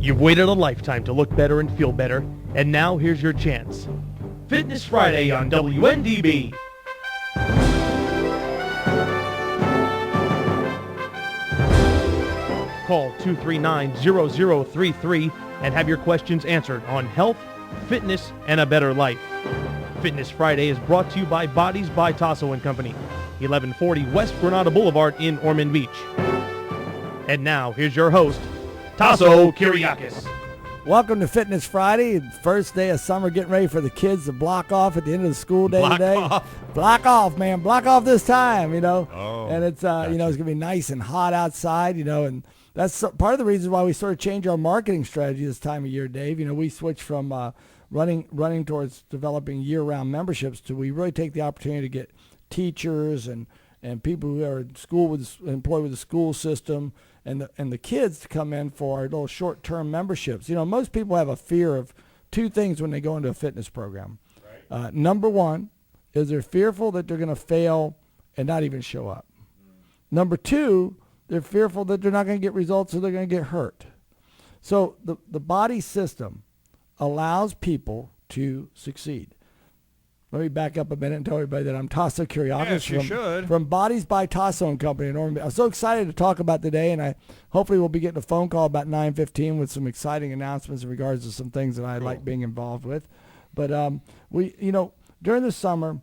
You've waited a lifetime to look better and feel better, and now here's your chance. Fitness Friday on WNDB. Call 239-0033 and have your questions answered on health, fitness, and a better life. Fitness Friday is brought to you by Bodez by Tasso & Company, 1140 West Granada Boulevard in Ormond Beach. And now, here's your host, Tasso Kyriakis. Welcome to Fitness Friday, first day of summer, getting ready for the kids to block off at the end of the school day today. Block off, man. Block off this time, you know. Oh, and it's, gotcha. it's going to be nice and hot outside, you know, and that's part of the reason why we sort of change our marketing strategy this time of year, Dave. You know, we switch from running towards developing year-round memberships to we really take the opportunity to get teachers and people who are in school employed with the school system and the kids to come in for our little short-term memberships. You know, most people have a fear of two things when they go into a fitness program. Right. Number one is they're fearful that they're going to fail and not even show up. Number two, they're fearful that they're not going to get results, so they're going to get hurt. So the body system allows people to succeed. Let me back up a minute and tell everybody that I'm Tasso Kyriakis from Bodez by Tasso & Company in Ormond. I'm so excited to talk about today, and I hopefully will be getting a phone call about 9:15 with some exciting announcements in regards to some things that I like being involved with. But during the summer,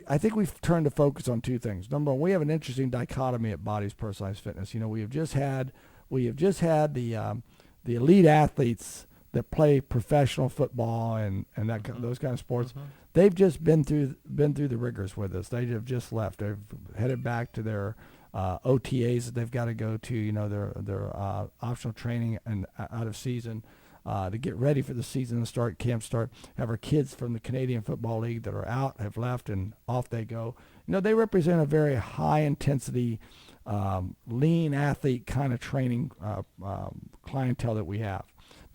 I think we've turned to focus on two things. Number one, we have an interesting dichotomy at Bodez Personalized Fitness. You know, we have just had the elite athletes that play professional football and those kind of sports. They've just been through the rigors with us. They have just left. They've headed back to their OTAs that they've got to go to. You know, their optional training and out of season. To get ready for the season and camp start. Have our kids from the Canadian Football League that are out, have left, and off they go. You know, they represent a very high-intensity, lean athlete kind of training clientele that we have.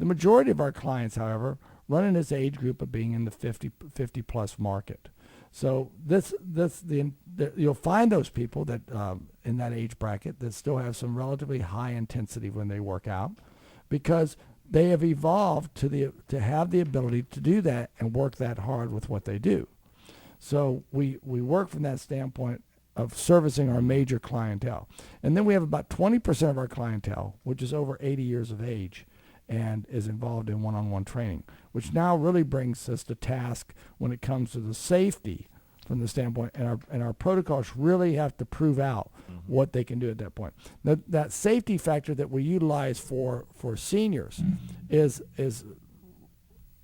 The majority of our clients, however, run in this age group of being in the 50-plus market. So you'll find those people that in that age bracket that still have some relatively high intensity when they work out, because they have evolved to have the ability to do that and work that hard with what they do. So we work from that standpoint of servicing our major clientele. And then we have about 20% of our clientele, which is over 80 years of age and is involved in one-on-one training, which now really brings us to task when it comes to the safety from the standpoint, and our protocols really have to prove out what they can do at that point. That safety factor that we utilize for seniors is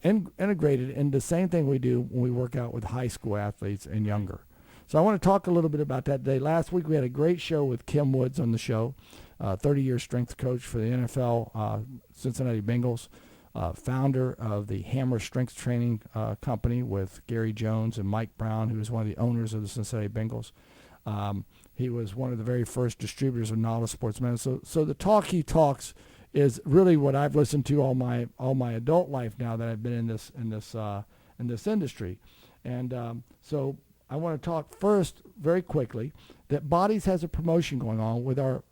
integrated in the same thing we do when we work out with high school athletes and younger. So I want to talk a little bit about that today. Last week we had a great show with Kim Woods on the show, 30-year strength coach for the NFL Cincinnati Bengals. Founder of the Hammer Strength Training Company with Gary Jones and Mike Brown, who is one of the owners of the Cincinnati Bengals. He was one of the very first distributors of Nautilus Sports Medicine. So the talk he talks is really what I've listened to all my adult life now that I've been in this industry. And so I want to talk first very quickly that Bodez has a promotion going on with our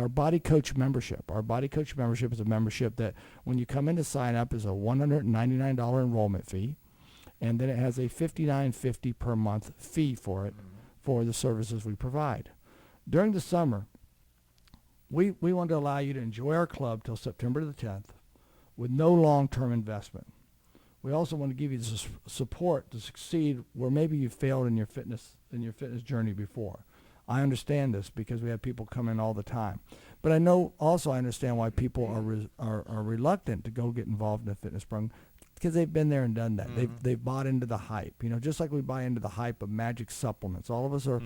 Body Coach membership. Our Body Coach membership is a membership that when you come in to sign up is a $199 enrollment fee, and then it has a $59.50 per month fee for it for the services we provide. During the summer, we want to allow you to enjoy our club till September the 10th with no long-term investment. We also want to give you the support to succeed where maybe you failed in your fitness journey before. I understand this because we have people come in all the time. But I understand why people are reluctant to go get involved in a fitness program, because they've been there and done that. They've bought into the hype. You know, just like we buy into the hype of magic supplements. All of us are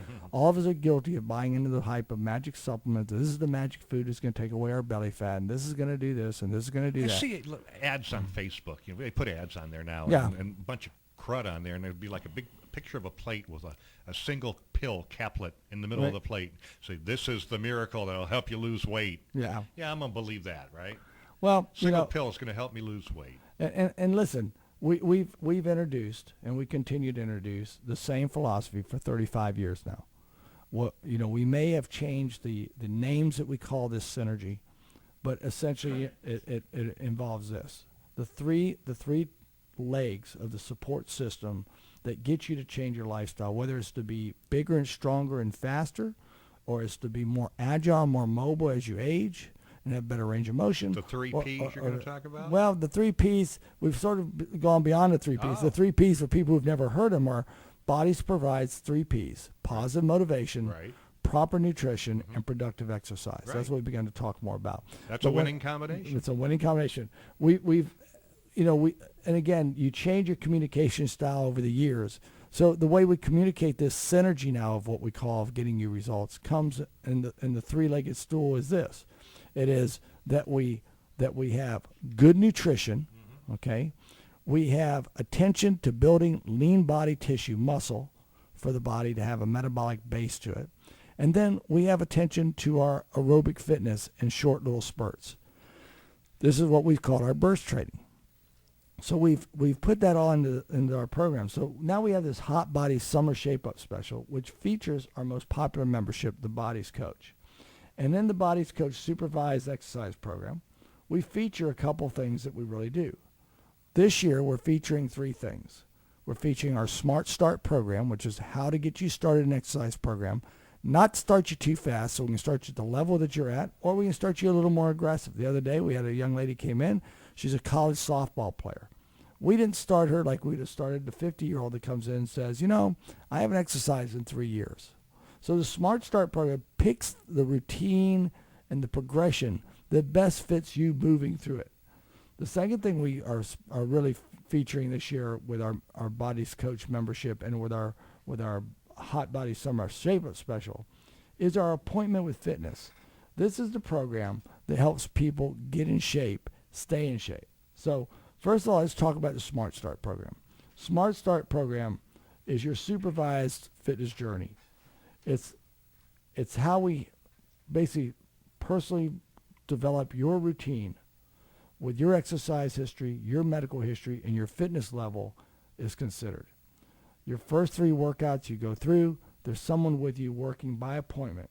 guilty of buying into the hype of magic supplements. This is the magic food that's going to take away our belly fat, and this is going to do this, and this is going to do that. I see ads on Facebook. You know, they put ads on there now, and a bunch of crud on there, and there'd be like a big picture of a plate with a single pill caplet in the middle of the plate. Say, this is the miracle that'll help you lose weight. Yeah, I'm going to believe that, right? Well, single pill is going to help me lose weight. And listen, we've introduced and we continue to introduce the same philosophy for 35 years now. We may have changed the names that we call this synergy, but essentially it involves this. The three legs of the support system that get you to change your lifestyle, whether it's to be bigger and stronger and faster, or it's to be more agile, more mobile as you age and have better range of motion. The three P's you're going to talk about? Well, the 3 P's, we've sort of gone beyond the 3 P's. Oh. The 3 P's for people who've never heard them are Bodez provides 3 P's: positive motivation, Right. proper nutrition, and productive exercise. Right. That's what we began to talk more about. That's a winning combination. It's a winning combination. We've and again, you change your communication style over the years. So the way we communicate this synergy now of what we call of getting you results comes in the three-legged stool is this. It is that we have good nutrition, okay? We have attention to building lean body tissue, muscle, for the body to have a metabolic base to it. And then we have attention to our aerobic fitness in short little spurts. This is what we've called our burst training. So we've put that all into our program. So now we have this Hot Body Summer Shape Up Special, which features our most popular membership, the Bodez Coach. And in the Bodez Coach supervised exercise program, we feature a couple things that we really do. This year, we're featuring 3 things. We're featuring our Smart Start program, which is how to get you started in an exercise program, not start you too fast, so we can start you at the level that you're at, or we can start you a little more aggressive. The other day, we had a young lady came in. She's a college softball player. We didn't start her like we'd have started the 50-year-old that comes in and says, I haven't exercised in 3 years. So the Smart Start program picks the routine and the progression that best fits you moving through it. The second thing we are really featuring this year with our Bodez Coach membership and with our Hot Body Summer Shape Up Special is our Appointment with Fitness. This is the program that helps people get in shape, stay in shape. So first of all, let's talk about the Smart Start program. Smart Start program is your supervised fitness journey. It's how we basically personally develop your routine with your exercise history, your medical history, and your fitness level is considered. Your first 3 workouts you go through, there's someone with you working by appointment.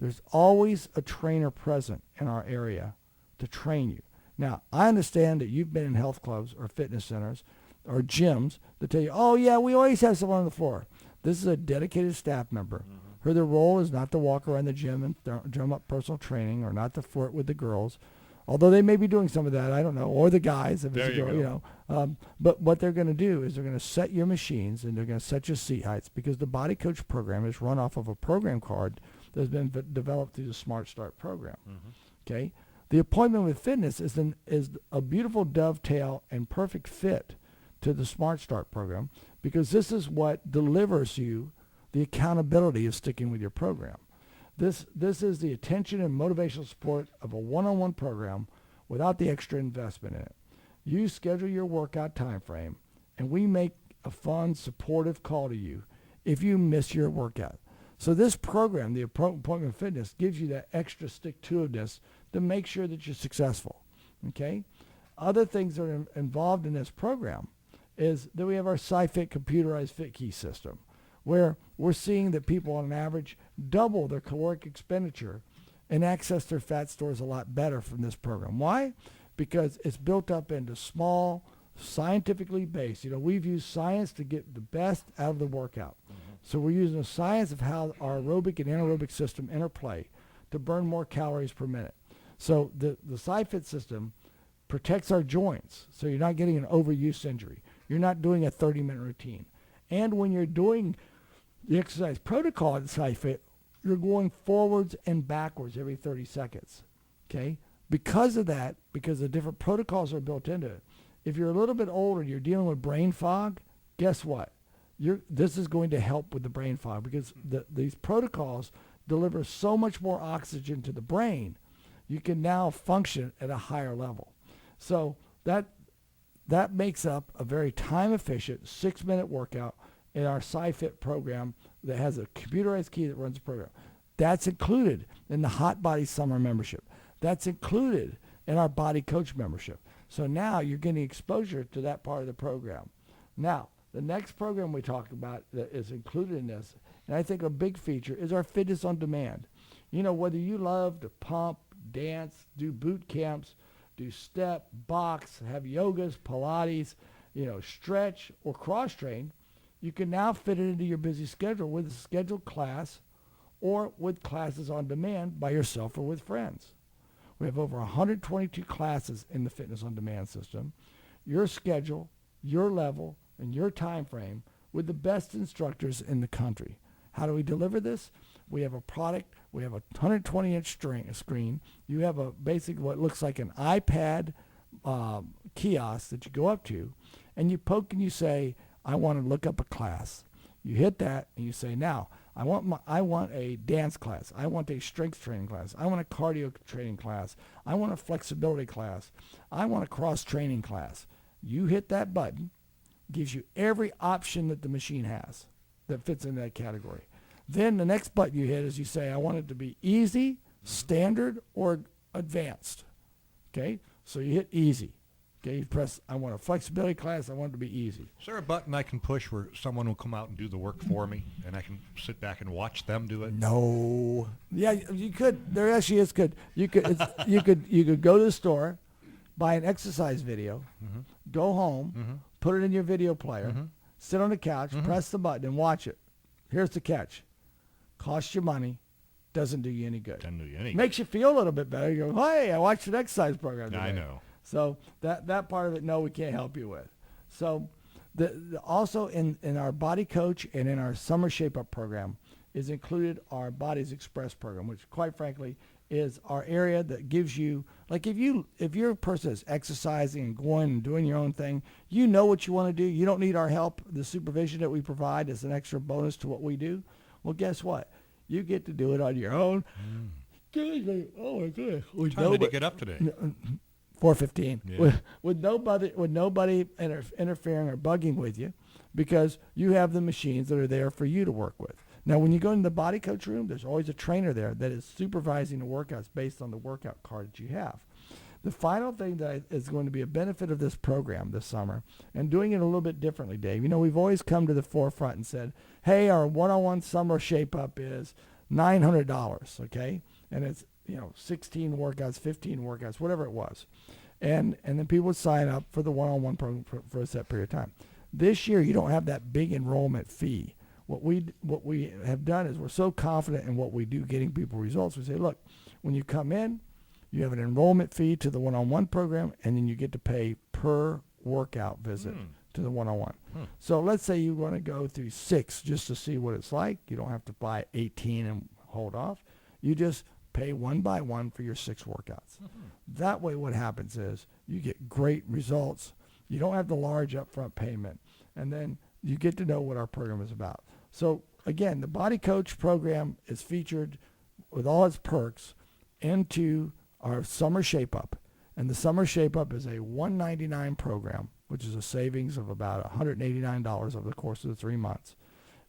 There's always a trainer present in our area to train you. Now, I understand that you've been in health clubs or fitness centers or gyms that tell you, oh, yeah, we always have someone on the floor. This is a dedicated staff member. Their role is not to walk around the gym and drum up personal training or not to flirt with the girls, although they may be doing some of that, I don't know, or the guys, if it's a girl, But what they're going to do is they're going to set your machines and they're going to set your seat heights because the Body Coach program is run off of a program card that's been developed through the Smart Start program. Okay? The Appointment with Fitness is a beautiful dovetail and perfect fit to the Smart Start program because this is what delivers you the accountability of sticking with your program. This is the attention and motivational support of a one-on-one program without the extra investment in it. You schedule your workout time frame, and we make a fun, supportive call to you if you miss your workout. So this program, the Appointment with Fitness, gives you that extra stick-to-itiveness to make sure that you're successful. Okay? Other things that are involved in this program is that we have our SciFit computerized fit key system, where we're seeing that people on average double their caloric expenditure and access their fat stores a lot better from this program. Why? Because it's built up into small, scientifically based. We've used science to get the best out of the workout. So we're using the science of how our aerobic and anaerobic system interplay to burn more calories per minute. So the SciFit system protects our joints, so you're not getting an overuse injury. You're not doing a 30-minute routine. And when you're doing the exercise protocol at SciFit, you're going forwards and backwards every 30 seconds, okay? Because of that, because the different protocols are built into it, if you're a little bit older and you're dealing with brain fog, guess what? This is going to help with the brain fog because these protocols deliver so much more oxygen to the brain, you can now function at a higher level. So that makes up a very time-efficient 6-minute workout in our SciFit program that has a computerized key that runs the program. That's included in the Hot Body Summer membership. That's included in our Body Coach membership. So now you're getting exposure to that part of the program. Now, the next program we talk about that is included in this, and I think a big feature, is our Fitness on Demand. Whether you love to pump, dance, do boot camps, do step, box, have yogas, Pilates, stretch or cross train, you can now fit it into your busy schedule with a scheduled class or with classes on demand by yourself or with friends. We have over 122 classes in the Fitness on Demand system. Your schedule, your level, and your time frame with the best instructors in the country. How do we deliver this? We have a product. We have a 120-inch screen. You have a basically what looks like an iPad kiosk that you go up to, and you poke and you say, I want to look up a class. You hit that and you say, now, I want a dance class. I want a strength training class. I want a cardio training class. I want a flexibility class. I want a cross training class. You hit that button, gives you every option that the machine has that fits in that category. Then the next button you hit is you say, I want it to be easy, standard, or advanced. Okay? So you hit easy. Okay, you press, I want a flexibility class, I want it to be easy. Is there a button I can push where someone will come out and do the work for me, and I can sit back and watch them do it? No. Yeah, you could. There actually is good. You could go to the store, buy an exercise video, go home, put it in your video player, sit on the couch, press the button, and watch it. Here's the catch. Costs you money, doesn't do you any good. Doesn't do you any good. Makes you feel a little bit better. You go, hey, I watched an exercise program today. I know. So that part of it, no, we can't help you with. So also in our Body Coach and in our Summer Shape Up program is included our Bodez Express program, which quite frankly is our area that gives you, like if you're a person that's exercising and going and doing your own thing, you know what you want to do. You don't need our help. The supervision that we provide is an extra bonus to what we do. Well, guess what? You get to do it on your own. Oh my goodness. What time did you get up today? 4:15, yeah. with nobody interfering or bugging with you, because you have the machines that are there for you to work with. Now, when you go in the Body Coach room, there's always a trainer there that is supervising the workouts based on the workout card that you have. The final thing that is going to be a benefit of this program this summer, and doing it a little bit differently, Dave. We've always come to the forefront and said, hey, our one-on-one summer shape-up is $900, okay? And it's 16 workouts, 15 workouts, whatever it was. And then people would sign up for the one-on-one program for a set period of time. This year, you don't have that big enrollment fee. What we have done is we're so confident in what we do, getting people results. We say, look, when you come in, you have an enrollment fee to the one-on-one program, and then you get to pay per workout visit to the one-on-one. So let's say you want to go through 6 just to see what it's like. You don't have to buy 18 and hold off. You just pay one by one for your 6 workouts. That way what happens is you get great results. You don't have the large upfront payment. And then you get to know what our program is about. So again, the Body Coach program is featured with all its perks into our Summer Shape Up. And the Summer Shape Up is a $199 program, which is a savings of about $189 over the course of the 3 months.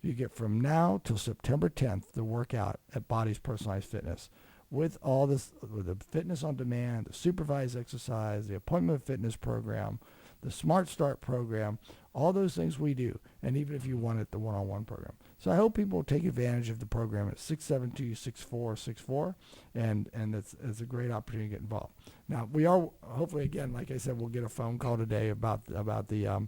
You get from now till September 10th to work out at Bodez Personalized Fitness with all this, with the Fitness on Demand, the supervised exercise, the appointment fitness program, the Smart Start program, all those things we do, and even if you want it, the one-on-one program. So I hope people will take advantage of the program at 672-6464, and it's a great opportunity to get involved. Now, we are, hopefully, again, like I said, we'll get a phone call today about the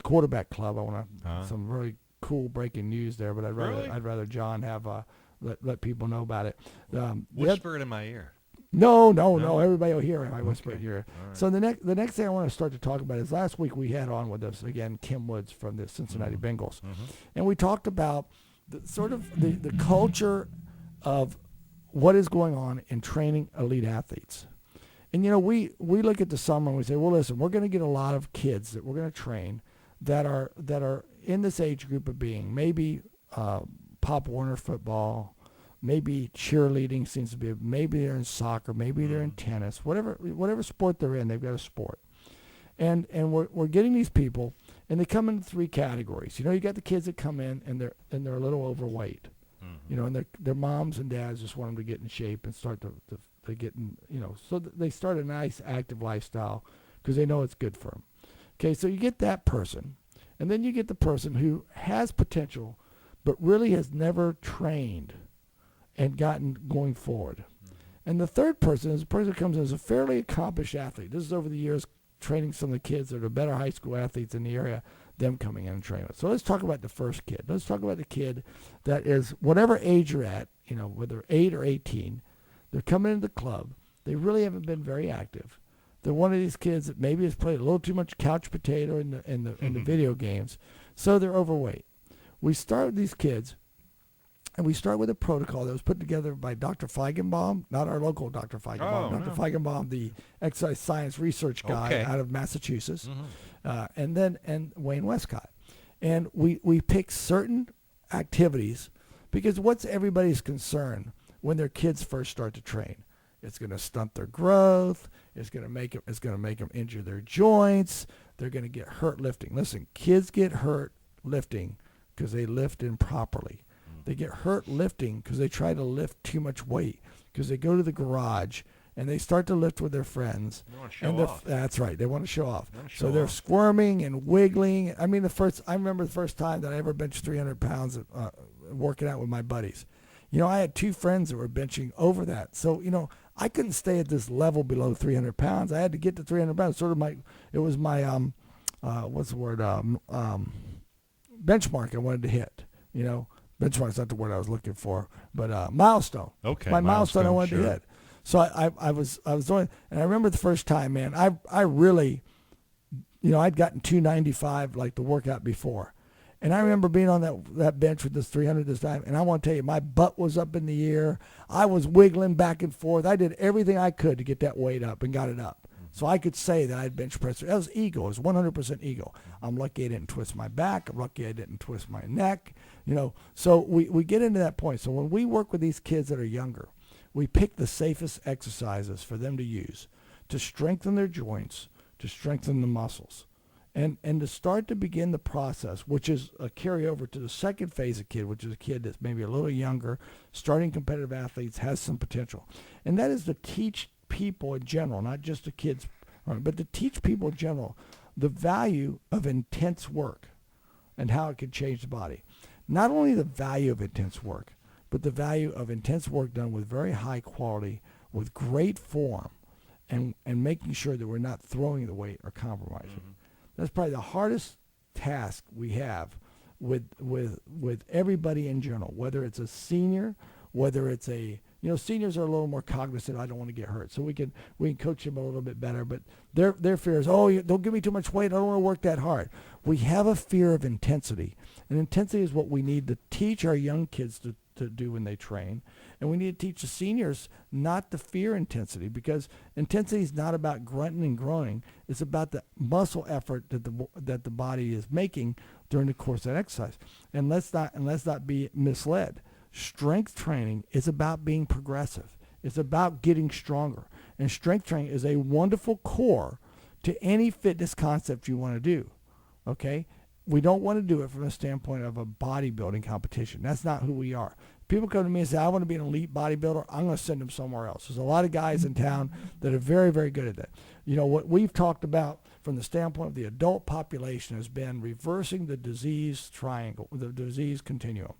quarterback club. I want some really cool breaking news there, but I'd rather John have let people know about it. Whisper it in my ear. No. Everybody will hear it. I whisper it here. Right. So the next thing I want to start to talk about is last week we had on with us again Kim Woods from the Cincinnati Bengals, and we talked about the culture of what is going on in training elite athletes. And we look at the summer and we say, well, listen, we're going to get a lot of kids that we're going to train that are in this age group of being maybe Pop Warner football, maybe cheerleading seems to be, maybe they're in soccer, maybe they're in tennis, whatever sport they're in, they've got a sport. And we're getting these people, and they come in 3 categories. You got the kids that come in and they're a little overweight, and their moms and dads just want them to get in shape and start to get in, so they start a nice active lifestyle because they know it's good for them. Okay, so you get that person, and then you get the person who has potential but really has never trained and gotten going forward. And the third person is a person who comes in as a fairly accomplished athlete. This is over the years training some of the kids that are better high school athletes in the area, them coming in and training. So let's talk about the first kid. Let's talk about the kid that is whatever age you're at, whether 8 or 18, they're coming into the club. They really haven't been very active. They're one of these kids that maybe has played a little too much couch potato in the video games, so they're overweight. We start with these kids, and we start with a protocol that was put together by Dr. Feigenbaum, not our local Dr. Feigenbaum, Dr. Feigenbaum, the exercise science research guy out of Massachusetts, and Wayne Westcott. And we pick certain activities because what's everybody's concern when their kids first start to train? It's going to stunt their growth. It's going to make them injure their joints. They're going to get hurt lifting. Listen, kids get hurt lifting because they lift improperly. They get hurt lifting because they try to lift too much weight, because they go to the garage and they start to lift with their friends. They want to show off. That's right. They want to show off. So they're squirming and wiggling. I remember the first time that I ever benched 300 pounds working out with my buddies. I had two friends that were benching over that. So, I couldn't stay at this level below 300 pounds. I had to get to 300 pounds. It was my, benchmark I wanted to hit, Benchmark's not the word I was looking for, but milestone. Okay. My milestone I wanted to hit. So I was doing, and I remember the first time, man, I really, I'd gotten 295 like the workout before. And I remember being on that bench with this 300 this time, and I want to tell you, my butt was up in the air. I was wiggling back and forth. I did everything I could to get that weight up and got it up. So I could say that I had bench pressed. That was ego. It was 100% ego. I'm lucky I didn't twist my back. I'm lucky I didn't twist my neck. So we get into that point. So when we work with these kids that are younger, we pick the safest exercises for them to use to strengthen their joints, to strengthen the muscles. And to start to begin the process, which is a carryover to the second phase of kid, which is a kid that's maybe a little younger, starting competitive athletes, has some potential. And that is to teach people in general, not just the kids, but to teach people in general the value of intense work and how it can change the body. Not only the value of intense work, but the value of intense work done with very high quality, with great form, and making sure that we're not throwing the weight or compromising. Mm-hmm. That's probably the hardest task we have with everybody in general, whether it's a senior, whether it's seniors are a little more cognizant. I don't want to get hurt, so we can coach them a little bit better. But their fear is, don't give me too much weight. I don't want to work that hard. We have a fear of intensity, and intensity is what we need to teach our young kids to do when they train. And we need to teach the seniors not to fear intensity, because intensity is not about grunting and groaning. It's about the muscle effort that the body is making during the course of that exercise. And let's not be misled. Strength training is about being progressive. It's about getting stronger. And strength training is a wonderful core to any fitness concept you want to do. Okay? We don't want to do it from a standpoint of a bodybuilding competition. That's not who we are. People come to me and say, I want to be an elite bodybuilder. I'm going to send them somewhere else. There's a lot of guys in town that are very, very good at that. What we've talked about from the standpoint of the adult population has been reversing the disease triangle, the disease continuum.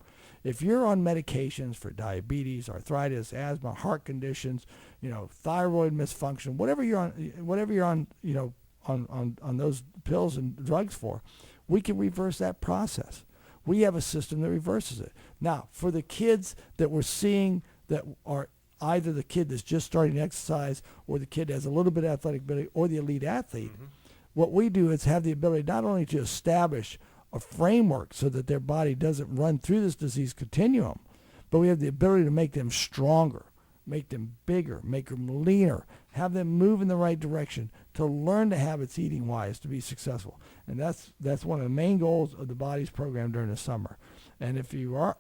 If you're on medications for diabetes, arthritis, asthma, heart conditions, thyroid misfunction, whatever you're on, on those pills and drugs for, we can reverse that process. We have a system that reverses it. Now, for the kids that we're seeing that are either the kid that's just starting to exercise, or the kid that has a little bit of athletic ability, or the elite athlete, what we do is have the ability not only to establish a framework so that their body doesn't run through this disease continuum, but we have the ability to make them stronger, make them bigger, make them leaner, have them move in the right direction, to learn the habits eating wise to be successful. And that's one of the main goals of the Bodez program during the summer. And if you are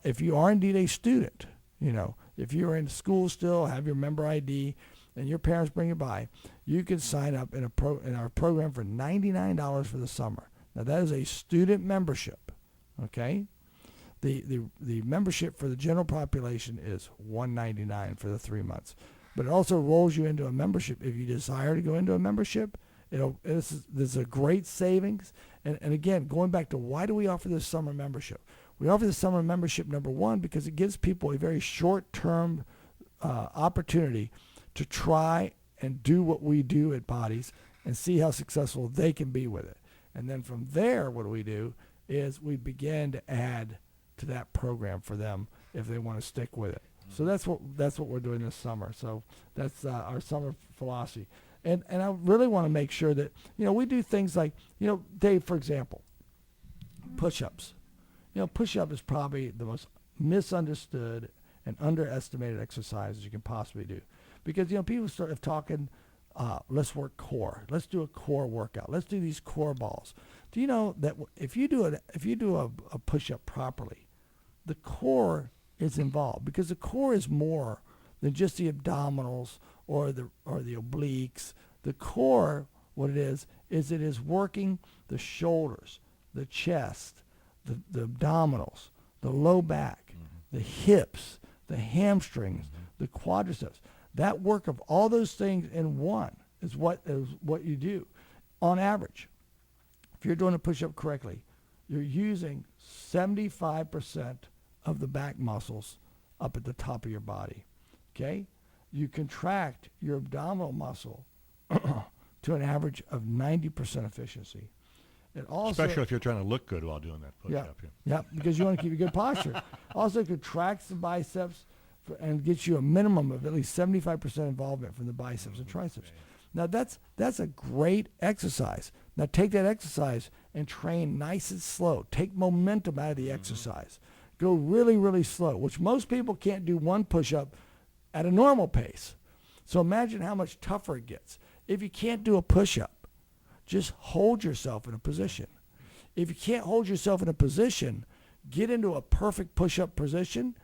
indeed a student, if you're in school still, have your member ID, and your parents bring you by, you can sign up in our program for $99 for the summer. Now that is a student membership, okay? The membership for the general population is $199 for the 3 months, but it also rolls you into a membership if you desire to go into a membership. There's a great savings, and again, going back to why do we offer this summer membership? We offer the summer membership, number one, because it gives people a very short-term opportunity to try and do what we do at Bodez and see how successful they can be with it. And then from there, what we do is we begin to add to that program for them if they want to stick with it. So that's what we're doing this summer. So that's our summer philosophy. And I really want to make sure that, we do things like, Dave, for example, push-ups. Push-up is probably the most misunderstood and underestimated exercise you can possibly do. Because, people start talking, let's work core. Let's do a core workout. Let's do these core balls. Do you know that if you do a push-up properly, the core is involved, because the core is more than just the abdominals or the obliques. The core, what it is working the shoulders, the chest, the abdominals, the low back, the hips, the hamstrings, the quadriceps. That work of all those things in one is what you do. On average, if you're doing a push-up correctly, you're using 75% of the back muscles up at the top of your body. Okay? You contract your abdominal muscle to an average of 90% efficiency. It also, especially if you're trying to look good while doing that push-up. Yeah, because you want to keep a good posture. Also contracts the biceps and gets you a minimum of at least 75% involvement from the biceps and triceps. Now that's a great exercise. Now take that exercise and train nice and slow. Take momentum out of the exercise. Go really, really slow, which most people can't do one push-up at a normal pace. So imagine how much tougher it gets. If you can't do a push-up, just hold yourself in a position. If you can't hold yourself in a position, get into a perfect push-up position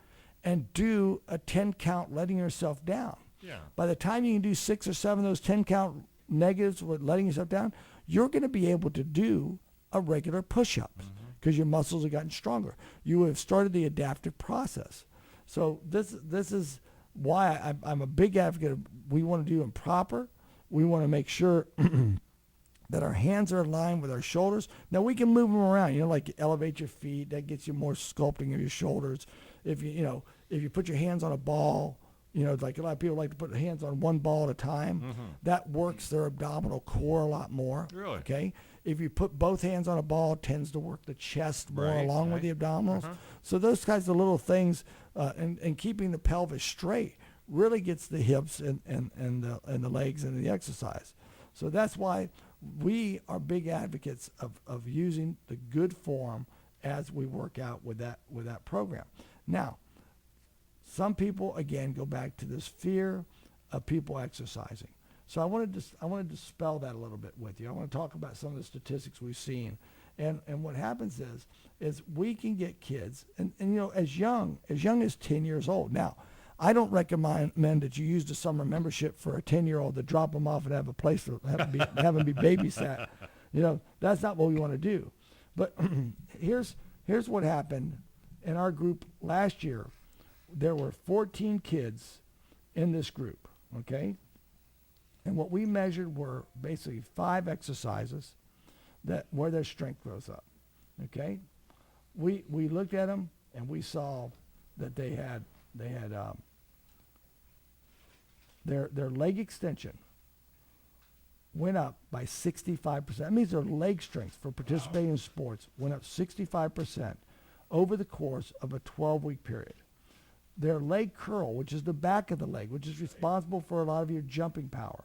and do a 10 count letting yourself down. Yeah. By the time you can do 6 or 7 of those 10 count negatives with letting yourself down, you're going to be able to do a regular push-up because your muscles have gotten stronger. You have started the adaptive process. So this is why I'm a big advocate of, we want to do them proper. We want to make sure that our hands are aligned with our shoulders. Now we can move them around, like elevate your feet. That gets you more sculpting of your shoulders. If you put your hands on a ball, like a lot of people like to put their hands on one ball at a time. That works their abdominal core a lot more. Really? Okay. If you put both hands on a ball, it tends to work the chest more along with the abdominals. So those kinds of little things, and keeping the pelvis straight really gets the hips and the legs into the exercise. So that's why we are big advocates of using the good form as we work out with that program. Now, some people, again, go back to this fear of people exercising. So I want to dispel that a little bit with you. I want to talk about some of the statistics we've seen. And what happens is we can get kids, and as young as 10 years old. Now, I don't recommend that you use the summer membership for a 10-year-old to drop them off and have a place to have them be babysat. That's not what we want to do. But here's what happened in our group last year. There were 14 kids in this group, okay? And what we measured were basically 5 exercises where their strength goes up, okay? We looked at them and we saw that they had their leg extension went up by 65%. That means their leg strength for participating in sports went up 65% over the course of a 12-week period. Their leg curl, which is the back of the leg, which is responsible for a lot of your jumping power,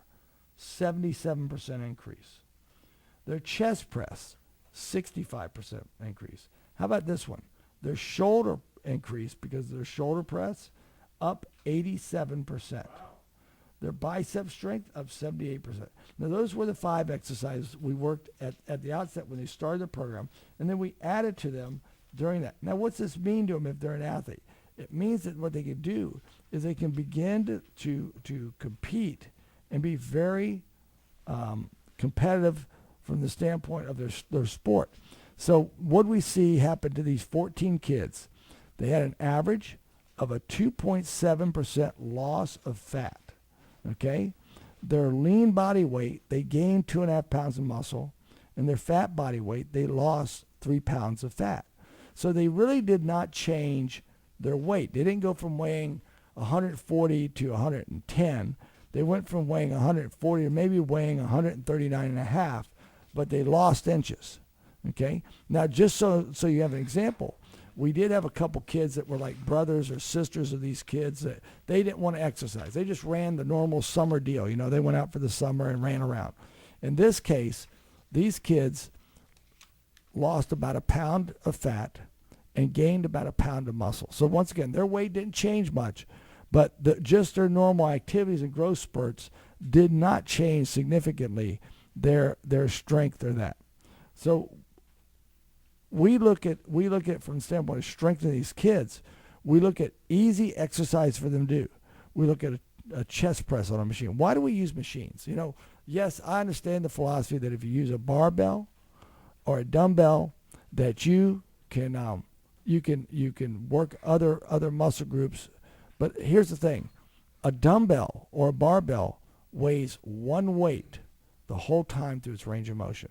77% increase. Their chest press, 65% increase. How about this one? Their shoulder increase, because their shoulder press up 87%. Their bicep strength up 78%. Now those were the 5 exercises we worked at the outset when they started the program, and then we added to them during that. Now what's this mean to them if they're an athlete? It means that what they can do is they can begin to compete and be very competitive from the standpoint of their sport. So what we see happen to these 14 kids, they had an average of a 2.7% loss of fat, okay? Their lean body weight, they gained 2.5 pounds of muscle, and their fat body weight, they lost 3 pounds of fat. So they really did not change their weight. They didn't go from weighing 140 to 110. They went from weighing 140 to maybe weighing 139 and a half, but they lost inches. Okay? Now, just so you have an example, we did have a couple kids that were like brothers or sisters of these kids that they didn't want to exercise. They just ran the normal summer deal. They went out for the summer and ran around. In this case, these kids lost about a pound of fat and gained about a pound of muscle. So once again, their weight didn't change much, but just their normal activities and growth spurts did not change significantly their strength or that. So we look at from the standpoint of strengthening these kids. We look at easy exercise for them to do. We look at a chest press on a machine. Why do we use machines? Yes, I understand the philosophy that if you use a barbell or a dumbbell, that you can work other muscle groups. But here's the thing: a dumbbell or a barbell weighs one weight the whole time through its range of motion.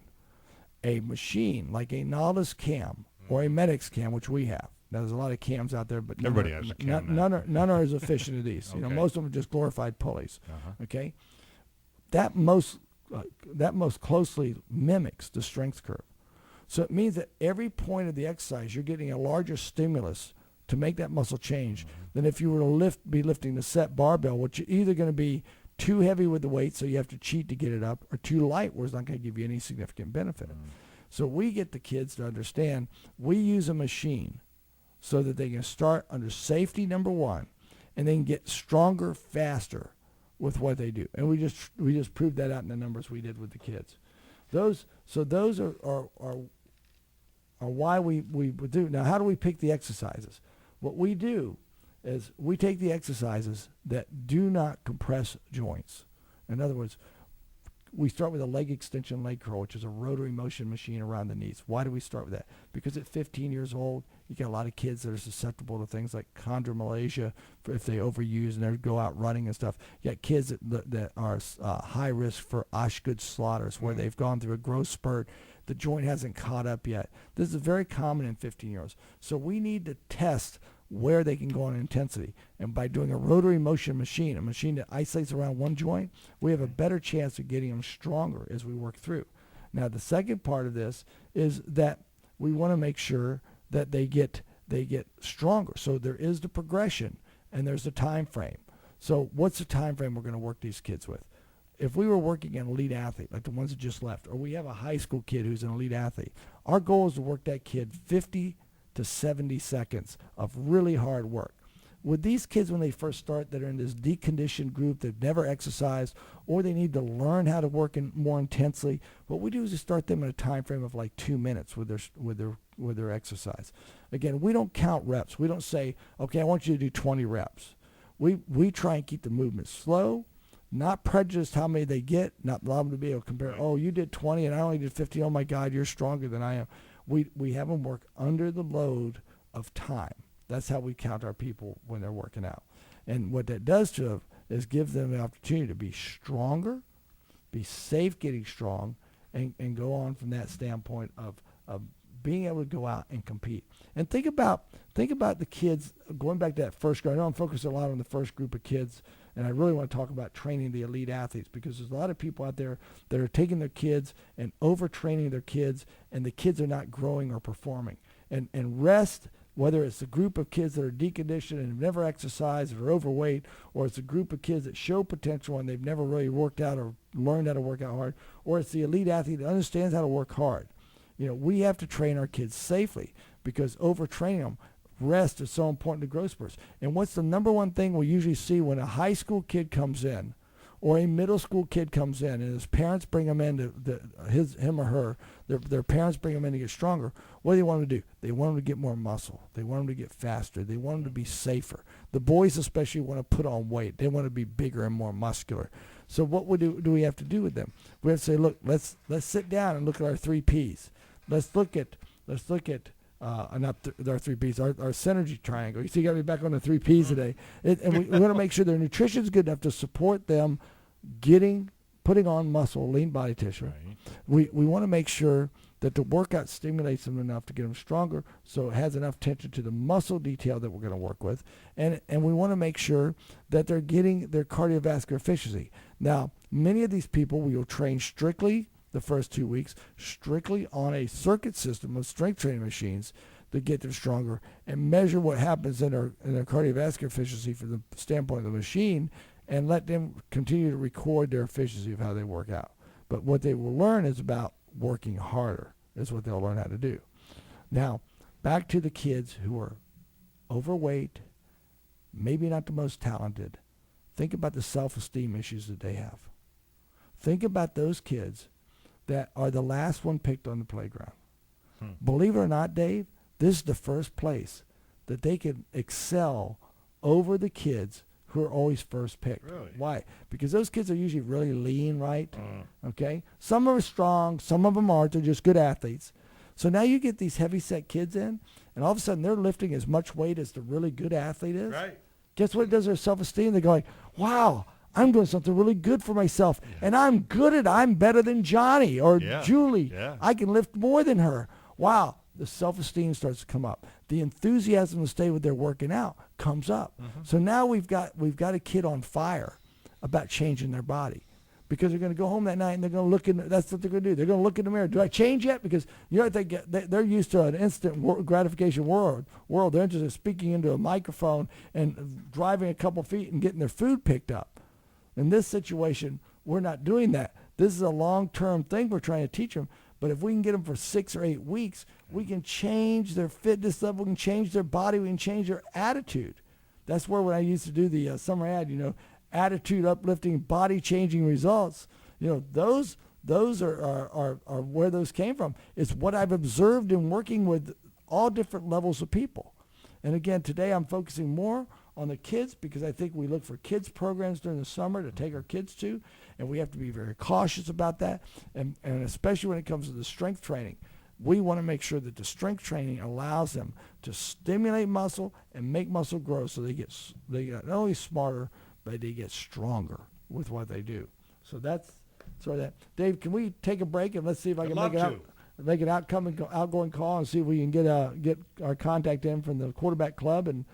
A machine like a Nautilus cam or a Medix cam, which we have. Now, there's a lot of cams out there, but everybody has a cam. None are as efficient as these. Okay. Most of them are just glorified pulleys. Uh-huh. Okay, that most closely mimics the strength curve. So it means that every point of the exercise, you're getting a larger stimulus to make that muscle change than if you were to be lifting the set barbell, which you're either going to be too heavy with the weight, so you have to cheat to get it up, or too light, where it's not going to give you any significant benefit. So we get the kids to understand we use a machine so that they can start under safety, number one, and they can get stronger faster with what they do. And we just proved that out in the numbers we did with the kids. Those are why we do. Now, how do we pick the exercises? What we do is we take the exercises that do not compress joints. In other words, we start with a leg extension leg curl, which is a rotary motion machine around the knees. Why do we start with that? Because at 15 years old, you get a lot of kids that are susceptible to things like chondromalacia if they overuse and they go out running and stuff. You got kids that are high risk for Osgood-Schlatter's, where they've gone through a growth spurt. The joint hasn't caught up yet. This is very common in 15-year-olds. So we need to test where they can go on intensity. And by doing a rotary motion machine, a machine that isolates around one joint, we have a better chance of getting them stronger as we work through. Now, the second part of this is that we want to make sure that they get stronger. So there is the progression and there's the time frame. So what's the time frame we're going to work these kids with? If we were working an elite athlete, like the ones that just left, or we have a high school kid who's an elite athlete, our goal is to work that kid 50 to 70 seconds of really hard work. With these kids, when they first start, that are in this deconditioned group, they've never exercised, or they need to learn how to work more intensely, what we do is to start them in a time frame of like 2 minutes with their exercise. Again, we don't count reps. We don't say, okay, I want you to do 20 reps. We try and keep the movement slow, not prejudiced how many they get, not allow them to be able to compare, oh, you did 20 and I only did 50. Oh, my God, you're stronger than I am. We have them work under the load of time. That's how we count our people when they're working out. And what that does to them is give them the opportunity to be stronger, be safe getting strong, and go on from that standpoint of being able to go out and compete. And think about the kids, going back to that first group. I know I'm focusing a lot on the first group of kids, and I really want to talk about training the elite athletes, because there's a lot of people out there that are taking their kids and overtraining their kids, and the kids are not growing or performing. And rest, whether it's a group of kids that are deconditioned and have never exercised or overweight, or it's a group of kids that show potential and they've never really worked out or learned how to work out hard, or it's the elite athlete that understands how to work hard. We have to train our kids safely, because overtraining them, rest is so important to growth spurts. And what's the number one thing we usually see when a high school kid comes in or a middle school kid comes in and his parents bring him in him or her, their parents bring him in to get stronger? What do they want him to do? They want him to get more muscle. They want him to get faster. They want him to be safer. The boys especially want to put on weight. They want to be bigger and more muscular. So what do we have to do with them? We have to say, look, let's sit down and look at our 3 Ps. Let's look at not our 3 Ps, our synergy triangle. You see, you got me back on the 3 Ps today. And we want to make sure their nutrition is good enough to support them putting on muscle, lean body tissue. Right. We want to make sure that the workout stimulates them enough to get them stronger, so it has enough attention to the muscle detail that we're going to work with. And we want to make sure that they're getting their cardiovascular efficiency. Now, many of these people we will train strictly the first 2 weeks, strictly on a circuit system of strength training machines to get them stronger and measure what happens in their cardiovascular efficiency from the standpoint of the machine, and let them continue to record their efficiency of how they work out. But what they will learn is about working harder is what they'll learn how to do. Now, back to the kids who are overweight, maybe not the most talented. Think about the self-esteem issues that they have. Think about those kids that are the last one picked on the playground. Believe it or not, Dave, this is the first place that they can excel over the kids who are always first picked. Really? Why? Because those kids are usually really lean, right? Okay? Some are strong, some of them aren't. They're just good athletes. So now you get these heavy-set kids in, and all of a sudden they're lifting as much weight as the really good athlete is. Right. Guess what it does to their self-esteem? They're going, wow, I'm doing something really good for myself, and I'm better than Johnny or Julie. Yeah. I can lift more than her. Wow. The self-esteem starts to come up. The enthusiasm to stay with their working out comes up. So now we've got a kid on fire about changing their body, because they're going to go home that night and they're going to look in. That's what they're going to do. They're going to look in the mirror. Do I change yet? Because you know they're used to an instant gratification world. They're interested in speaking into a microphone and driving a couple feet and getting their food picked up. In this situation, we're not doing that. This is a long-term thing we're trying to teach them. But if we can get them for 6 or 8 weeks, we can change their fitness level, we can change their body, we can change their attitude. That's where when I used to do the summer ad, attitude uplifting, body changing results, those are where those came from. It's what I've observed in working with all different levels of people. And again, today I'm focusing more on the kids, because I think we look for kids programs during the summer to take our kids to, and we have to be very cautious about that, and especially when it comes to the strength training. We want to make sure that the strength training allows them to stimulate muscle and make muscle grow, so they get not only smarter, but they get stronger with what they do. So that's sort of that. Dave, can we take a break and let's see if I can make an outgoing call and see if we can get our contact in from the quarterback club, and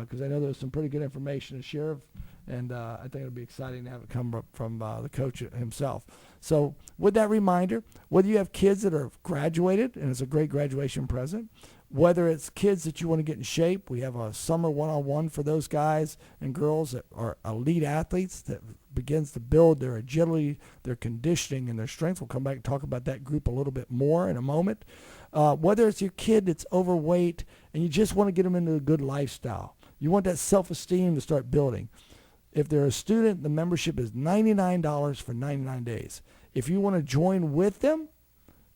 because I know there's some pretty good information to share, and I think it'll be exciting to have it come from the coach himself. So with that reminder, whether you have kids that are graduated, and it's a great graduation present, whether it's kids that you want to get in shape, we have a summer one-on-one for those guys and girls that are elite athletes that begins to build their agility, their conditioning, and their strength. We'll come back and talk about that group a little bit more in a moment. Whether it's your kid that's overweight and you just want to get them into a good lifestyle, you want that self-esteem to start building. If they're a student, the membership is $99 for 99 days. If you want to join with them,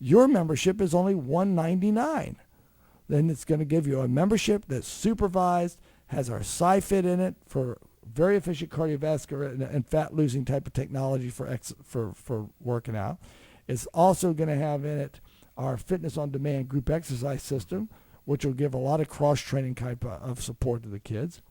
your membership is only $199. Then it's going to give you a membership that's supervised, has our SciFit in it for very efficient cardiovascular and fat-losing type of technology for working out. It's also going to have in it our Fitness on Demand group exercise system, which will give a lot of cross-training type of support to the kids.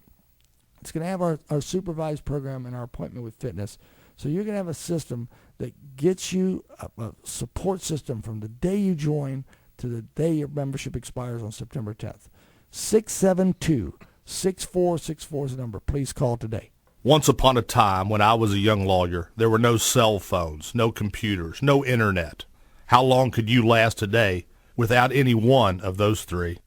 It's going to have our supervised program and our appointment with fitness. So you're going to have a system that gets you a support system from the day you join to the day your membership expires on September 10th. 672-6464 is the number. Please call today. Once upon a time, when I was a young lawyer, there were no cell phones, no computers, no internet. How long could you last today without any one of those three?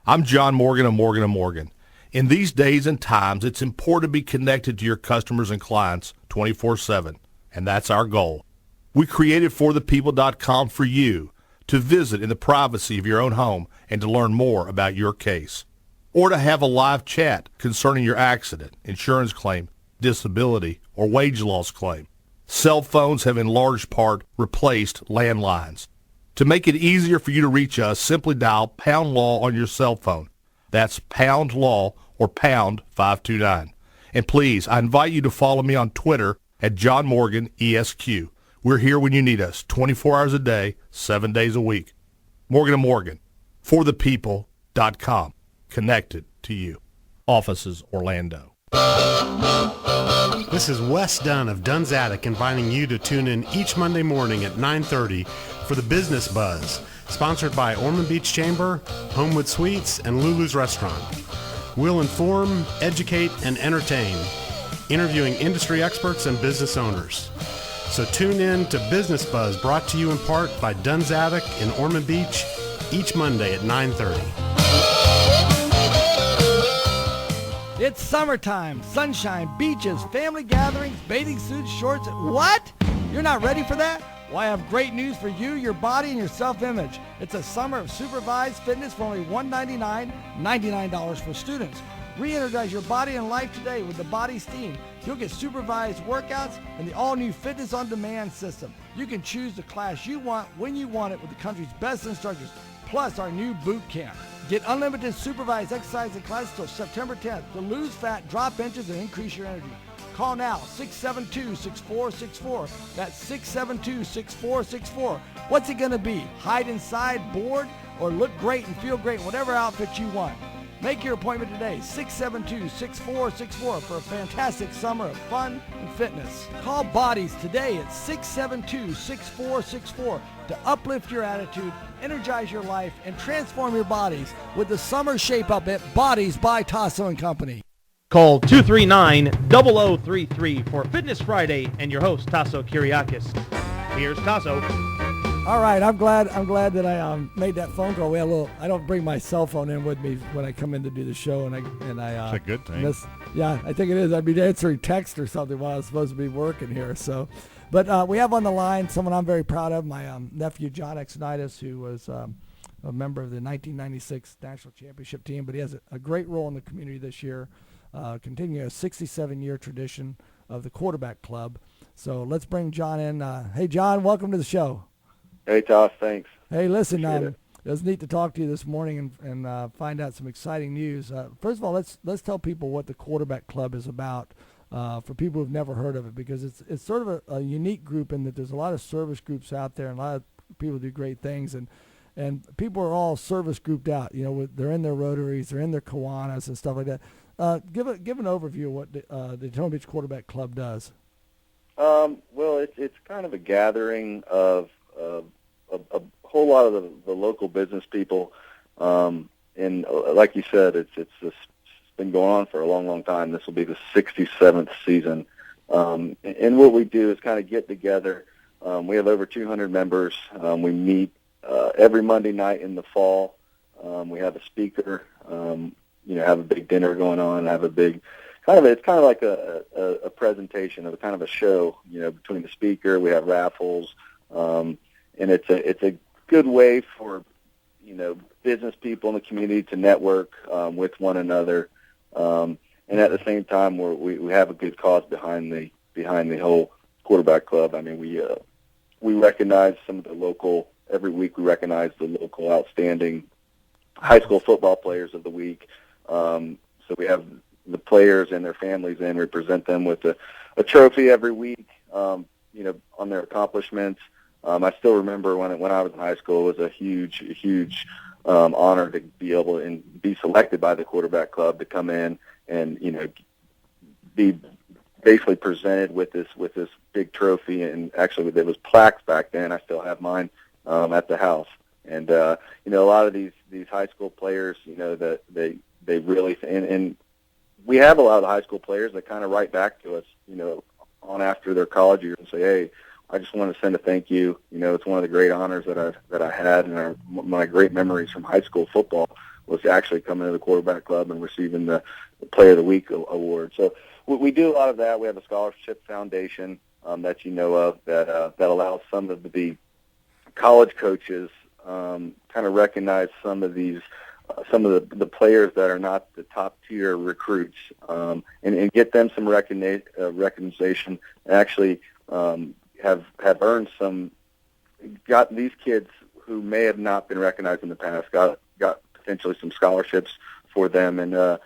I'm John Morgan of Morgan & Morgan. In these days and times, it's important to be connected to your customers and clients 24/7, and that's our goal. We created forthepeople.com for you to visit in the privacy of your own home and to learn more about your case, or to have a live chat concerning your accident, insurance claim, disability, or wage loss claim. Cell phones have in large part replaced landlines. To make it easier for you to reach us, simply dial pound law on your cell phone. That's pound law or pound 529. And please, I invite you to follow me on Twitter at John Morgan ESQ. We're here when you need us, 24 hours a day, 7 days a week. Morgan & Morgan, forthepeople.com, connected to you. Offices, Orlando. This is Wes Dunn of Dunn's Attic inviting you to tune in each Monday morning at 9:30 for the Business Buzz. Sponsored by Ormond Beach Chamber, Homewood Suites, and Lulu's Restaurant. We'll inform, educate, and entertain, interviewing industry experts and business owners. So tune in to Business Buzz, brought to you in part by Dunn's Attic in Ormond Beach, each Monday at 9:30. It's summertime, sunshine, beaches, family gatherings, bathing suits, shorts. What? You're not ready for that? Well, I have great news for you, your body, and your self-image. It's a summer of supervised fitness for only $199, $99 for students. Re-energize your body and life today with the Body Steam. You'll get supervised workouts and the all-new Fitness on Demand system. You can choose the class you want when you want it with the country's best instructors, plus our new boot camp. Get unlimited supervised exercise and classes till September 10th to lose fat, drop inches, and increase your energy. Call now, 672-6464. That's 672-6464. What's it going to be? Hide inside, bored, or look great and feel great, whatever outfit you want. Make your appointment today, 672-6464, for a fantastic summer of fun and fitness. Call Bodez today at 672-6464 to uplift your attitude, energize your life, and transform your bodies with the summer shape-up at Bodez by Tasso & Company. Call 239-0033 for Fitness Friday and your host, Tasso Kyriakis. Here's Tasso. All right, I'm glad that I made that phone call. I don't bring my cell phone in with me when I come in to do the show, and I It's a good thing. Yeah, I think it is. I'd be answering text or something while I was supposed to be working here. So, but we have on the line someone I'm very proud of, my nephew John Exonitis, who was a member of the 1996 National Championship team, but he has a great role in the community this year. Continuing a 67-year tradition of the quarterback club. So let's bring John in. Hey, John, welcome to the show. Hey, Toss, thanks. Hey, listen, it was neat to talk to you this morning and find out some exciting news. First of all, let's tell people what the quarterback club is about for people who've never heard of it, because it's sort of a unique group in that there's a lot of service groups out there and a lot of people do great things, and people are all service grouped out. You know, they're in their Rotaries, they're in their Kiwanis and stuff like that. Give an overview of what the Daytona Beach Quarterback Club does. Well, it's kind of a gathering of a whole lot of the local business people, and like you said, it's been going on for a long, long time. This will be the 67th season, and what we do is kind of get together. We have over 200 members. We meet every Monday night in the fall. We have a speaker. Have a big dinner going on, have a big it's kind of like a presentation of a kind of a show, between the speaker. We have raffles, and it's a good way for, business people in the community to network with one another. And at the same time, we have a good cause behind the whole quarterback club. I mean, we recognize some of the local, every week we recognize the local outstanding high school football players of the week. So we have the players and their families in. We present them with a trophy every week, on their accomplishments. I still remember when I was in high school, it was a huge honor to be able to be selected by the quarterback club to come in and, be basically presented with this big trophy. And actually there was plaques back then. I still have mine at the house. And, a lot of these high school players, that they really, and we have a lot of the high school players that kind of write back to us, on after their college years and say, hey, I just want to send a thank you. It's one of the great honors that I had, and my great memories from high school football was actually coming to the quarterback club and receiving the Player of the Week award. So we do a lot of that. We have a scholarship foundation that you know of that allows some of the college coaches kind of recognize some of the players that are not the top tier recruits, and get them some recognition, and actually have earned got these kids who may have not been recognized in the past, got potentially some scholarships for them. And so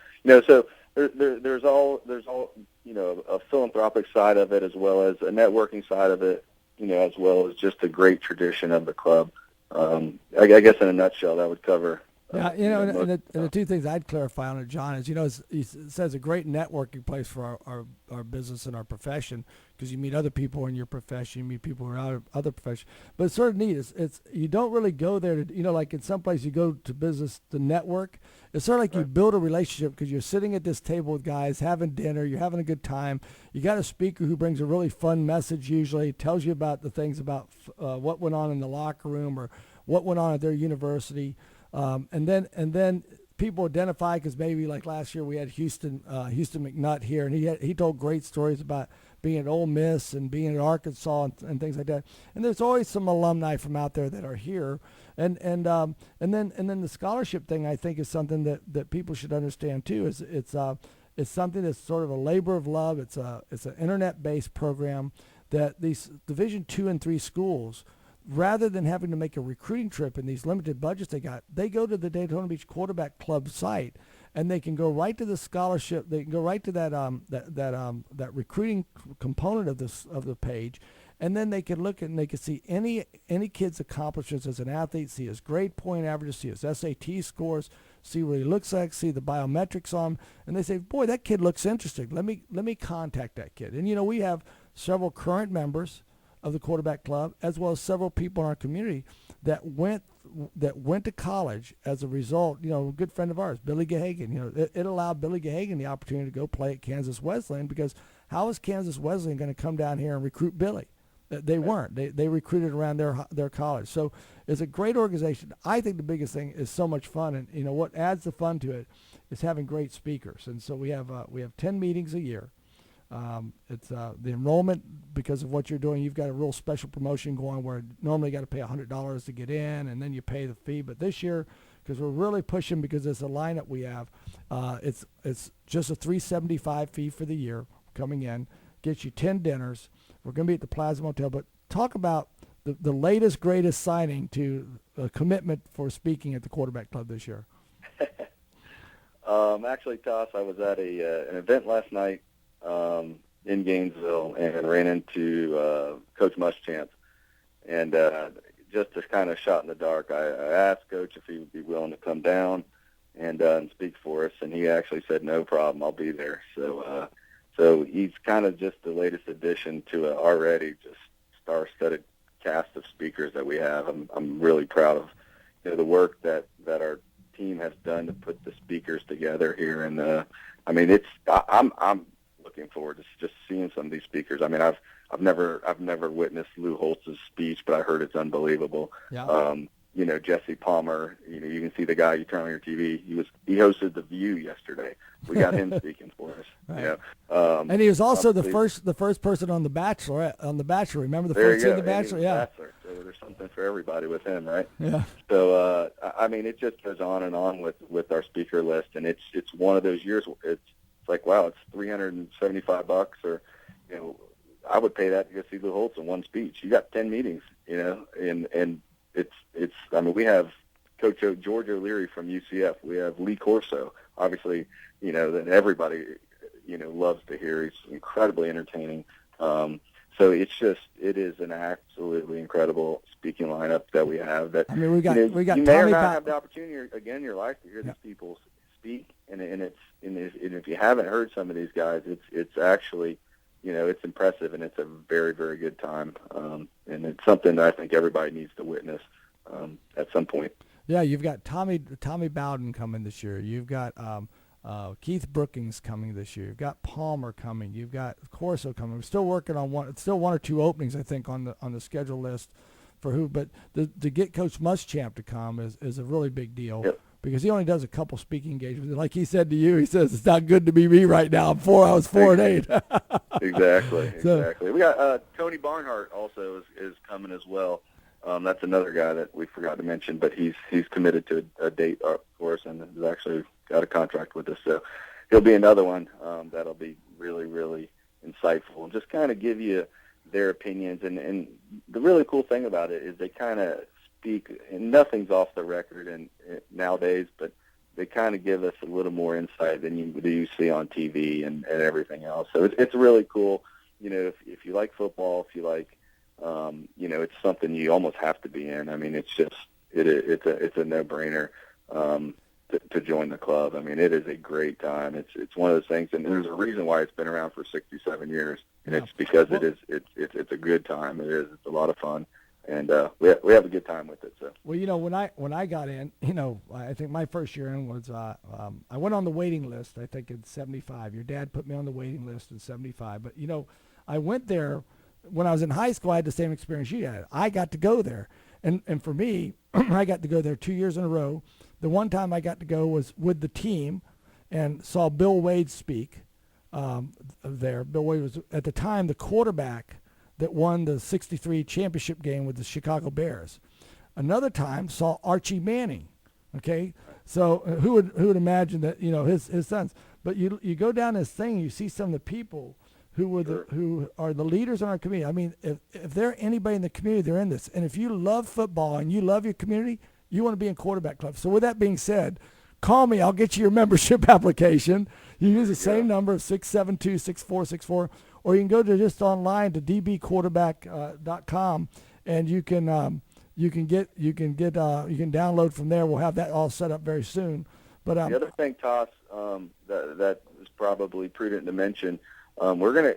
there's all a philanthropic side of it, as well as a networking side of it, as well as just a great tradition of the club. I guess in a nutshell that would cover. Yeah, and the two things I'd clarify on it, John, is, it says a great networking place for our business and our profession. because you meet other people in your profession, you meet people who are out of other professions. But it's sort of neat. It's you don't really go there to, like in some place you go to business to network. It's sort of like you build a relationship because you're sitting at this table with guys having dinner, you're having a good time. You got a speaker who brings a really fun message usually, tells you about the things about what went on in the locker room or what went on at their university. And then people identify, because maybe like last year we had Houston McNutt here, and he told great stories about being at Ole Miss and being at Arkansas and things like that. And there's always some alumni from out there that are here, and then the scholarship thing, I think, is something that people should understand too. It's something that's sort of a labor of love. It's an internet-based program that these Division II and III schools, rather than having to make a recruiting trip in these limited budgets they go to the Daytona Beach Quarterback Club site, and they can go right to the scholarship. They can go right to that recruiting component of the page, and then they can look and they can see any kid's accomplishments as an athlete, see his grade point averages, see his SAT scores, see what he looks like, see the biometrics on him, and they say, boy, that kid looks interesting. Let me contact that kid. And we have several current members of the Quarterback Club, as well as several people in our community that went to college as a result. A good friend of ours, Billy Gahagan. It allowed Billy Gahagan the opportunity to go play at Kansas Wesleyan, because how is Kansas Wesleyan going to come down here and recruit Billy? They weren't. They recruited around their college. So it's a great organization. I think the biggest thing is so much fun, and what adds the fun to it is having great speakers. And so we have 10 meetings a year. It's the enrollment, because of what you're doing, you've got a real special promotion going where normally you got to pay $100 to get in, and then you pay the fee. But this year, because we're really pushing, because it's a lineup we have, it's just a $375 fee for the year coming in, gets you 10 dinners. We're going to be at the Plaza Motel. But talk about the latest, greatest signing to a commitment for speaking at the Quarterback Club this year. Actually, Toss, I was at an event last night in Gainesville and ran into Coach Muschamp. And just a kind of shot in the dark, I asked Coach if he would be willing to come down and speak for us, and he actually said, no problem, I'll be there. So he's kind of just the latest addition to an already just star-studded cast of speakers that we have. I'm really proud of the work that our team has done to put the speakers together here, and I'm looking forward to just seeing some of these speakers. I mean, I've never witnessed Lou Holtz's speech, but I heard it's unbelievable. Yeah. Jesse Palmer, you can see the guy, you turn on your TV, he hosted The View yesterday. We got him speaking for us. Right. And he was also the first person on The Bachelor. Remember the first scene of The Bachelor? Yeah. Bachelor, so there's something for everybody with him, right? Yeah. So it just goes on and on with our speaker list, and it's one of those years. It's like, wow, it's $375, or I would pay that to go see Lou Holtz in one speech. You got 10 meetings, and it's we have Coach George O'Leary from UCF. We have Lee Corso, obviously, that everybody, loves to hear. He's incredibly entertaining. So it is an absolutely incredible speaking lineup that we have. That we got you Tommy may or not have the opportunity again in your life to hear these people speak, and if you haven't heard some of these guys, it's actually, it's impressive, and it's a very, very good time, and it's something that I think everybody needs to witness at some point. Yeah, you've got Tommy Bowden coming this year. You've got Keith Brookings coming this year. You've got Palmer coming. You've got Corso coming. We're still working on one or two openings, I think, on the schedule list for who. But to get Coach Muschamp to come is a really big deal. Yep. Because he only does a couple speaking engagements. Like he said to you, he says, it's not good to be me right now. I was 4-8. Exactly. We got Tony Barnhart also is coming as well. That's another guy that we forgot to mention, but he's committed to a date for us and has actually got a contract with us. So he'll be another one that'll be really, really insightful and just kind of give you their opinions. And the really cool thing about it is they kind of speak, and nothing's off the record and nowadays, but they kind of give us a little more insight than you see on TV and everything else. So it's really cool. If you like football, if you like, it's something you almost have to be in. I mean, it's a no-brainer to join the club. I mean, it is a great time. It's one of those things, and there's a reason why it's been around for 67 years. and it's because it's a good time. It is. It's a lot of fun, and we have a good time with it. So. Well, when I got in, I think my first year in was I went on the waiting list. I think in '75. Your dad put me on the waiting list in '75. But I went there when I was in high school. I had the same experience you had. I got to go there, and for me, I got to go there 2 years in a row. The one time I got to go was with the team, and saw Bill Wade speak there. Bill Wade was at the time the quarterback that won the '63 championship game with the Chicago Bears. Another time saw Archie Manning. Okay, so who would imagine that his sons? But you go down this thing, you see some of the people who are the leaders in our community. I mean, if they're anybody in the community, they're in this. And if you love football and you love your community, you want to be in quarterback club. So with that being said, call me. I'll get you your membership application. You use the same number of 672-6464, or you can go to just online to dbquarterback.com, and you can download from there. We'll have that all set up very soon. But the other thing, Toss, that is probably prudent to mention, we're gonna,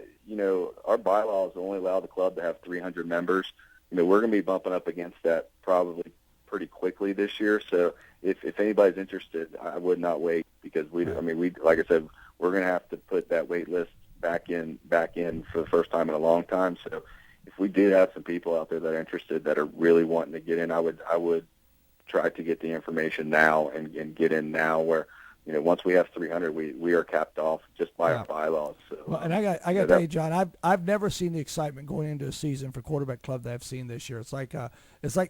our bylaws only allow the club to have 300 members. We're gonna be bumping up against that probably pretty quickly this year. So if anybody's interested, I would not wait, because we like I said, we're gonna have to put that wait list back in for the first time in a long time. So if we did have some people out there that are interested, that are really wanting to get in, I would try to get the information now and get in now, where once we have 300, we are capped off just by our bylaws. So, well, and I got to tell you, John, I've never seen the excitement going into a season for quarterback club that I've seen this year. It's like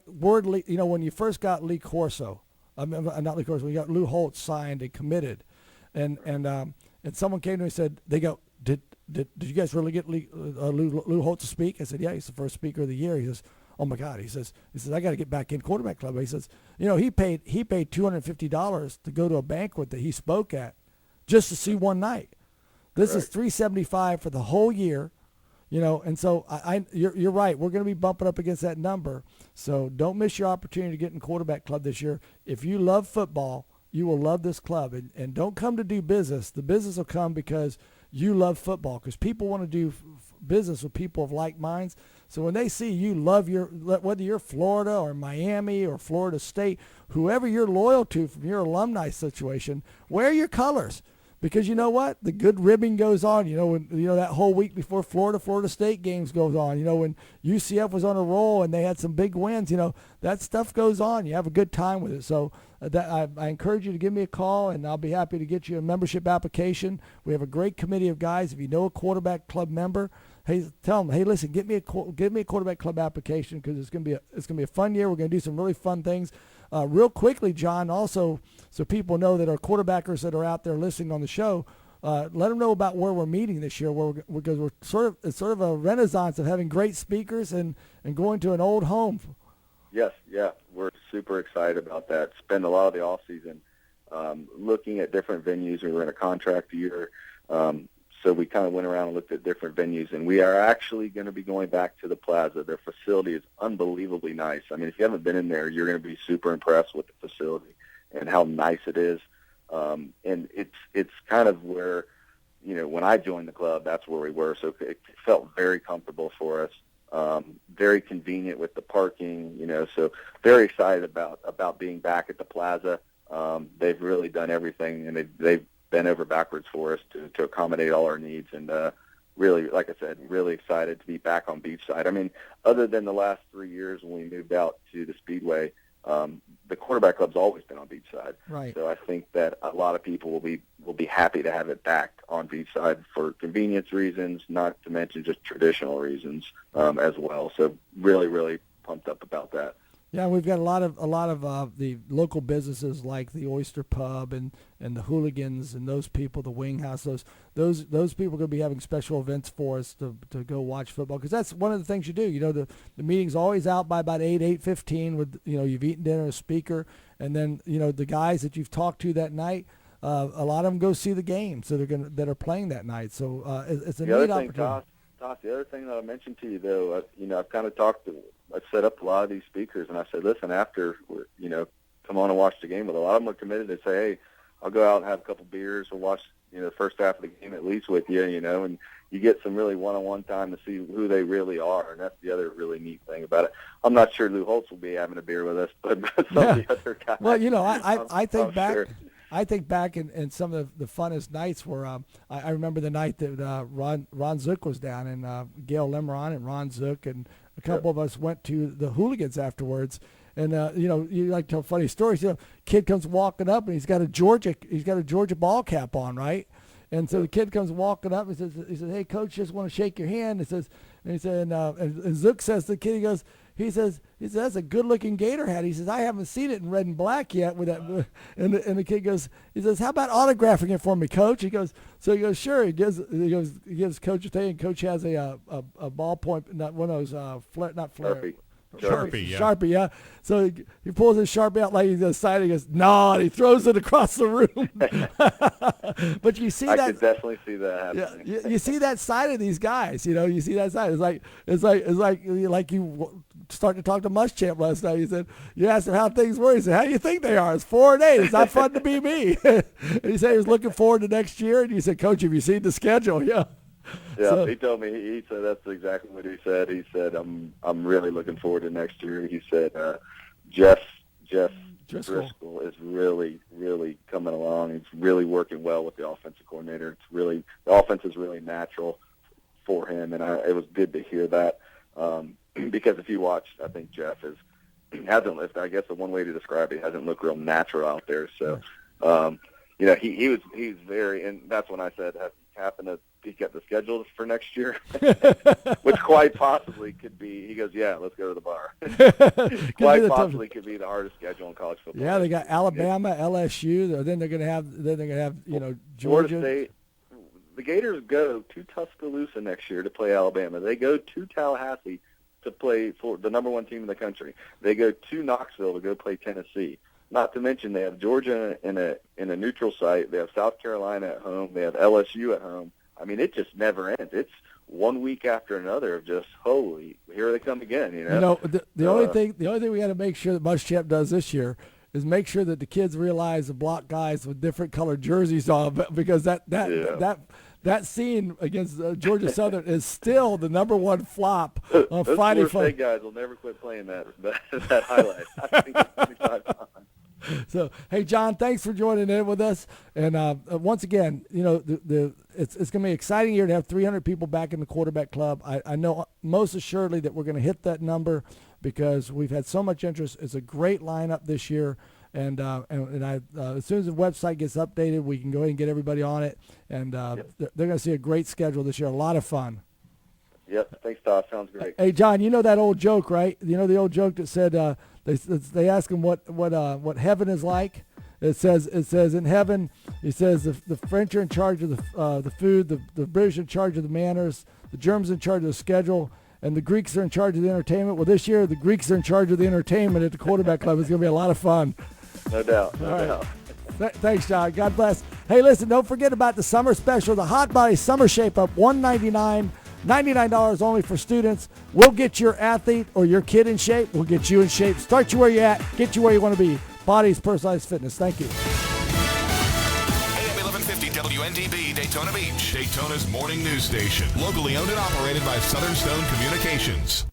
when you first got Lee Corso, not Lee Corso, we got Lou Holtz signed and committed, and someone came to me and said, they go, did you guys really get Lou Holtz to speak? I said, yeah, he's the first speaker of the year. He says, oh my God, he says I got to get back in quarterback club. He says, he paid $250 to go to a banquet that he spoke at just to see one night. This is $375 for the whole year, and so you're right. We're going to be bumping up against that number. So don't miss your opportunity to get in quarterback club this year. If you love football, you will love this club, and don't come to do business. The business will come because you love football, because people want to do business with people of like minds. So when they see you love whether you're Florida or Miami or Florida State, whoever you're loyal to from your alumni situation, wear your colors. Because you know what? The good ribbing goes on. That whole week before Florida State games goes on. When UCF was on a roll and they had some big wins, that stuff goes on. You have a good time with it. So I encourage you to give me a call, and I'll be happy to get you a membership application. We have a great committee of guys. If you know a quarterback club member, hey, tell them, hey, listen, get me a quarterback club application, because it's gonna be a fun year. We're gonna do some really fun things. Real quickly, John, also, so people know that our quarterbackers that are out there listening on the show, let them know about where we're meeting this year, because it's sort of a renaissance of having great speakers and going to an old home. Yes, yeah, we're super excited about that. Spend a lot of the off season looking at different venues. We were in a contract year, so we kind of went around and looked at different venues, and we are actually going to be going back to the Plaza. Their facility is unbelievably nice. I mean, if you haven't been in there, you're going to be super impressed with the facility and how nice it is. And it's kind of where, when I joined the club, that's where we were. So it felt very comfortable for us, very convenient with the parking, so very excited about being back at the Plaza. They've really done everything, and they've bent over backwards for us to accommodate all our needs, and really, like I said, really excited to be back on beachside. I mean, other than the last 3 years when we moved out to the Speedway, the quarterback club's always been on beachside. Right. So I think that a lot of people will be happy to have it back on beachside for convenience reasons, not to mention just traditional reasons as well. So really, really pumped up about that. Yeah, we've got a lot of the local businesses like the Oyster Pub and the Hooligans and those people, the Wing House. Those people are going to be having special events for us to go watch football, because that's one of the things you do. The meeting's always out by about 8:15 with you've eaten dinner, a speaker, and then the guys that you've talked to that night. A lot of them go see the game, so that are playing that night. So it's a neat opportunity. Toss, the other thing that I mentioned to you though, I've kind of I've set up a lot of these speakers, and I said, listen, after, come on and watch the game. But a lot of them are committed. They say, hey, I'll go out and have a couple beers. We'll watch the first half of the game at least with you, and you get some really one-on-one time to see who they really are, and that's the other really neat thing about it. I'm not sure Lou Holtz will be having a beer with us, but some of the other guys. Well, I think back. Sure. I think back in some of the funnest nights were I remember the night that Ron Zook was down, and Gail Limron and Ron Zook and a couple of us went to the Hooligans afterwards. And you like to tell funny stories. Kid comes walking up and he's got a Georgia ball cap on, right? And so the kid comes walking up and he says, "Hey, coach, just want to shake your hand." And Zook says to the kid, he says that's a good-looking Gator hat. He says, "I haven't seen it in red and black yet." With that, and the kid he says, "How about autographing it for me, coach?" He goes, "Sure." He gives Coach a thing, and Coach has a ballpoint, not one of those not flare. Sharpie, yeah. So he pulls his Sharpie out like he's deciding. He goes, "No," and he throws it across the room. But you see I that? could definitely see that happening. Yeah, you see that side of these guys. You see that side. It's like you started to talk to Muschamp last night. He said you asked him how things were. He said, "How do you think they are? It's 4-8. It's not fun to be me." And he said he was looking forward to next year. And you said, "Coach, have you seen the schedule?" Yeah. Yeah, So, he told me. He said that's exactly what he said. He said, "I'm really looking forward to next year." He said, Jeff Driscoll is really, really coming along. He's really working well with the offensive coordinator. The offense is really natural for him, and it was good to hear that because if you watch, I think Jeff hasn't looked. I guess the one way to describe it, he hasn't looked real natural out there. So, he's very, and that's when I said, "Have you happened to peek at the schedule for next year?" Which quite possibly could be. He goes, "Yeah, let's go to the bar." Quite possibly could be the hardest schedule in college football. Yeah, they got Alabama, LSU. Then they're gonna have Georgia. Florida State. The Gators go to Tuscaloosa next year to play Alabama. They go to Tallahassee to play for the number one team in the country. They go to Knoxville to go play Tennessee. Not to mention they have Georgia in a neutral site. They have South Carolina at home. They have LSU at home. I mean, it just never ends. It's one week after another of just, holy, here they come again. The only thing we got to make sure that Muschamp does this year is make sure that the kids realize the block guys with different colored jerseys on, because that scene against Georgia Southern is still the number one flop on Friday. Those State guys will never quit playing that highlight. I think it's 25 times. So, hey, John, thanks for joining in with us. And once again, it's going to be an exciting year to have 300 people back in the quarterback club. I know most assuredly that we're going to hit that number because we've had so much interest. It's a great lineup this year. And as soon as the website gets updated, we can go ahead and get everybody on it. And they're going to see a great schedule this year, a lot of fun. Yep. Thanks, Todd. Sounds great. Hey, John, you know that old joke, right? You know the old joke that said they ask him what heaven is like. It says in heaven, he says the French are in charge of the food, the British are in charge of the manners, the Germans are in charge of the schedule, and the Greeks are in charge of the entertainment. Well, this year the Greeks are in charge of the entertainment at the quarterback club. It's going to be a lot of fun. No doubt. No doubt. Thanks, John. God bless. Hey, listen, don't forget about the summer special, the Hot Body Summer Shape Up, $199. $99 only for students. We'll get your athlete or your kid in shape. We'll get you in shape. Start you where you're at. Get you where you want to be. Bodez Personalized Fitness. Thank you. AM 1150 WNDB, Daytona Beach. Daytona's morning news station. Locally owned and operated by Southern Stone Communications.